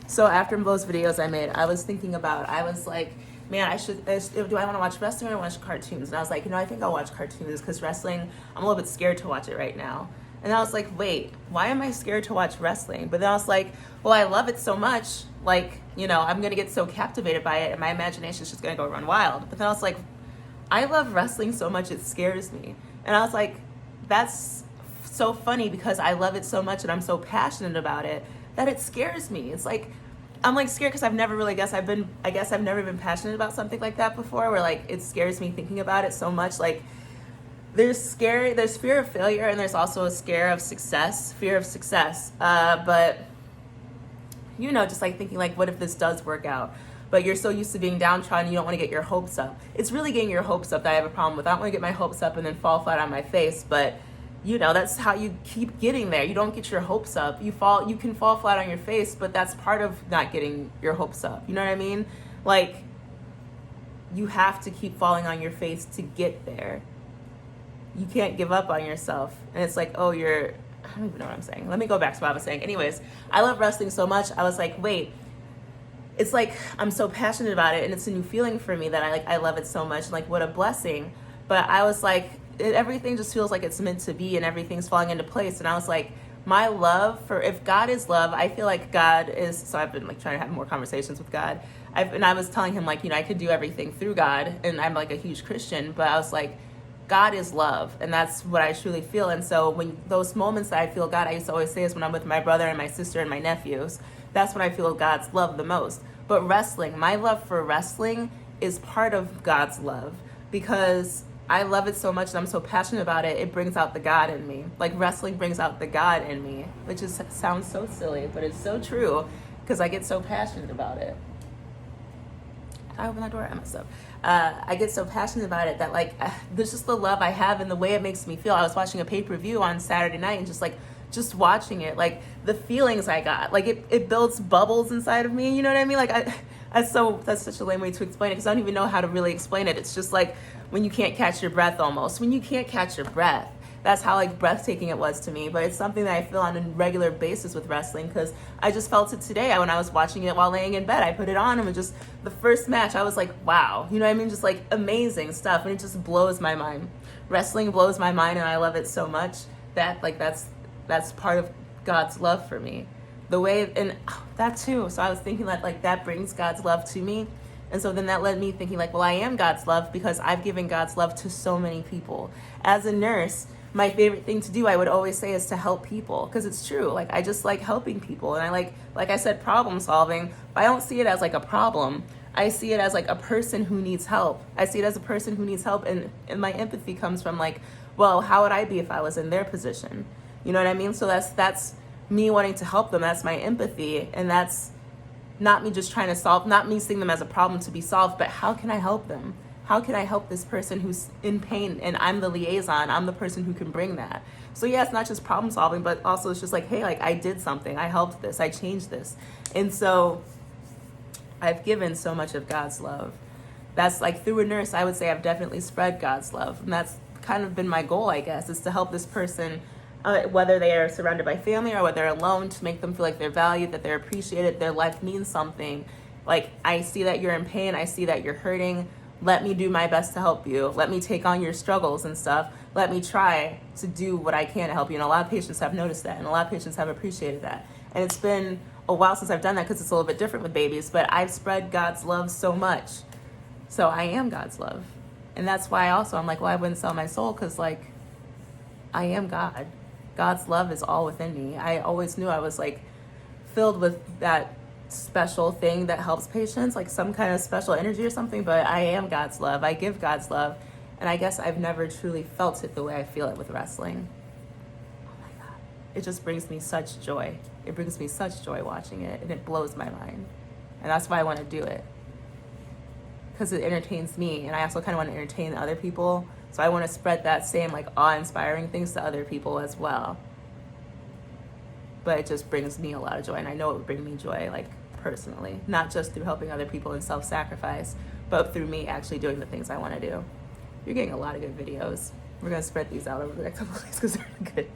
So after those videos I made, I was thinking about, I was like, man, do I want to watch wrestling or watch cartoons? And I was like, I think I'll watch cartoons because wrestling, I'm a little bit scared to watch it right now. And I was like, wait, why am I scared to watch wrestling? But then I was like, well, I love it so much. Like, I'm going to get so captivated by it and my imagination is just going to go run wild. But then I was like, I love wrestling so much it scares me. And I was like, that's so funny because I love it so much and I'm so passionate about it that it scares me. It's like, I'm like scared because I've never really, I guess I've never been passionate about something like that before, where like it scares me thinking about it so much. Like there's fear of failure and there's also a fear of success. But just like thinking like, what if this does work out? But you're so used to being downtrodden, you don't want to get your hopes up. It's really getting your hopes up that I have a problem with. I don't want to get my hopes up and then fall flat on my face, but that's how you keep getting there. You don't get your hopes up. You can fall flat on your face, but that's part of not getting your hopes up. You know what I mean? Like, you have to keep falling on your face to get there. You can't give up on yourself. And it's like, I don't even know what I'm saying. Let me go back to what I was saying. Anyways, I love wrestling so much. I was like, wait, it's like I'm so passionate about it and it's a new feeling for me that I love it so much. Like, what a blessing. But I was like, everything just feels like it's meant to be and everything's falling into place. And I was like, my love if God is love, I feel like God is, so I've been like trying to have more conversations with God. And I was telling him like, I could do everything through God and I'm like a huge Christian, but I was like, God is love and that's what I truly feel. And so when those moments that I feel God, I used to always say is when I'm with my brother and my sister and my nephews, that's when I feel God's love the most. But wrestling, my love for wrestling is part of God's love because I love it so much and I'm so passionate about it. It brings out the God in me. Like wrestling brings out the God in me, which sounds so silly, but it's so true because I get so passionate about it. I open that door, I messed up. I get so passionate about it that there's just the love I have and the way it makes me feel. I was watching a pay-per-view on Saturday night and just watching it, like the feelings I got, like it builds bubbles inside of me. You know what I mean? Like that's such a lame way to explain it because I don't even know how to really explain it. It's just like when you can't catch your breath almost. When you can't catch your breath. That's how like breathtaking it was to me. But it's something that I feel on a regular basis with wrestling because I just felt it today when I was watching it while laying in bed. I put it on and just the first match, I was like, wow. You know what I mean? Just like amazing stuff. And it just blows my mind. Wrestling blows my mind and I love it so much that that's part of God's love for me. The way, and that too. So I was thinking that brings God's love to me. And so then that led me thinking well, I am God's love because I've given God's love to so many people. As a nurse, my favorite thing to do, I would always say, is to help people because it's true. Like I just like helping people. And I like I said, problem solving, but I don't see it as like a problem. I see it as like a person who needs help. I see it as a person who needs help. And my empathy comes from well, how would I be if I was in their position? You know what I mean? So that's me wanting to help them. That's my empathy. And that's not me just trying to solve, not me seeing them as a problem to be solved, but how can I help them? How can I help this person who's in pain? And I'm the liaison. I'm the person who can bring that. So yeah, it's not just problem solving, but also it's just hey, I did something. I helped this. I changed this. And so I've given so much of God's love. That's through a nurse, I would say I've definitely spread God's love. And that's kind of been my goal, I guess, is to help this person whether they are surrounded by family or whether they're alone, to make them feel like they're valued, that they're appreciated, their life means something. I see that you're in pain. I see that you're hurting. Let me do my best to help you. Let me take on your struggles and stuff. Let me try to do what I can to help you. And a lot of patients have noticed that and a lot of patients have appreciated that. And it's been a while since I've done that because it's a little bit different with babies, but I've spread God's love so much. So I am God's love. And that's why also I'm I wouldn't sell my soul because I am God. God's love is all within me. I always knew I was filled with that special thing that helps patients, some kind of special energy or something, but I am God's love. I give God's love. And I guess I've never truly felt it the way I feel it with wrestling. Oh my God. It just brings me such joy. It brings me such joy watching it and it blows my mind. And that's why I want to do it. Because it entertains me and I also kind of want to entertain other people. So I want to spread that same awe-inspiring things to other people as well. But it just brings me a lot of joy, and I know it would bring me joy personally, not just through helping other people and self-sacrifice, but through me actually doing the things I want to do. You're getting a lot of good videos. We're going to spread these out over the next couple of days because they're good.